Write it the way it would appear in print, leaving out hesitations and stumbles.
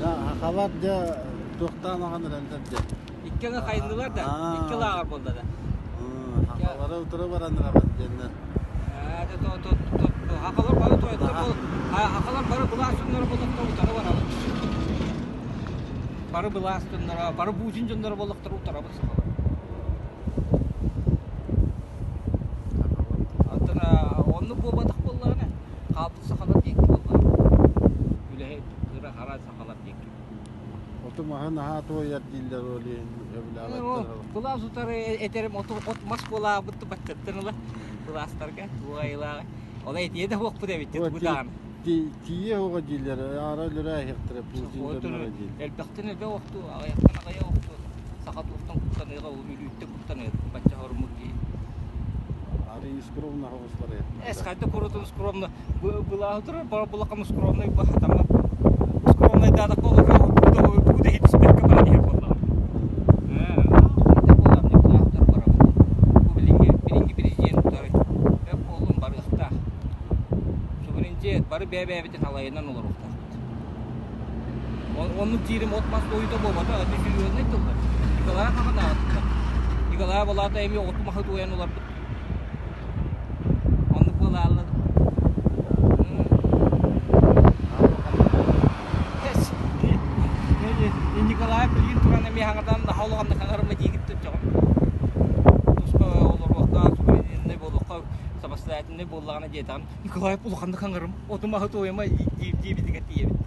Хабар да тоқтамаған рәндерде. Иккеңе қайындылар да, икке лағыр болды да. Хабары ұтыры барандыр абад деннер. Хақалар бары тойытты бұл. Хақалар бары бұла сүндері болуқта ұтары бар абад. Бары бұла сүндері, бары бұжын жүндері болуқтыр ұтары абад сақалар. Антына, оны бұбадық болуғаны, қабыл сақалар дейкі болуғаны. Үләйі тұқыры қара сақалар дейкі. Отумағын аға тойар дейілдер олейін өбілі ағаттыр. Бұла сұтары етерім отмас бола бұтты баттыттырылы. Бұластарға, туғайлағы. Ола етеді оқ бұда бетті бұдағын. Тие оға дейілдер, ара үлірі әйіқтіріп, бұздыңдырмара дейіл. Әлбәқтін әлбә оқты, ағаяқтан ағая оқты. Сақат оқтан құттан еға, үлітті құттан еға, бача ғырымық дейіл. Ары скромна хоғыстар еді. Қайты көретін скромна. Бұла ұтыры, бұлақам скромна бағатама. Скромна дадық болуға, бұда хетіспекке бара дейіл болуға. Бары бәбәбетен алайынан олар ұқтар. Оның тирім отмас ойда болмады, әді жүргенін айтылды. Игалая қағын ағытты. Игалая болады әме отмақыт ойын олар бұд. Оны бұл алды. Николай білген тұрған әме аңырдан хаулығанды қаңырымы дегітті жоғын. Тұсқа олар уақта сүгеніне болуққа сабастайтындай болағына жетаған. Николай бұлғанды қаңырым. Отымағы тойыма дебізіге тиебет.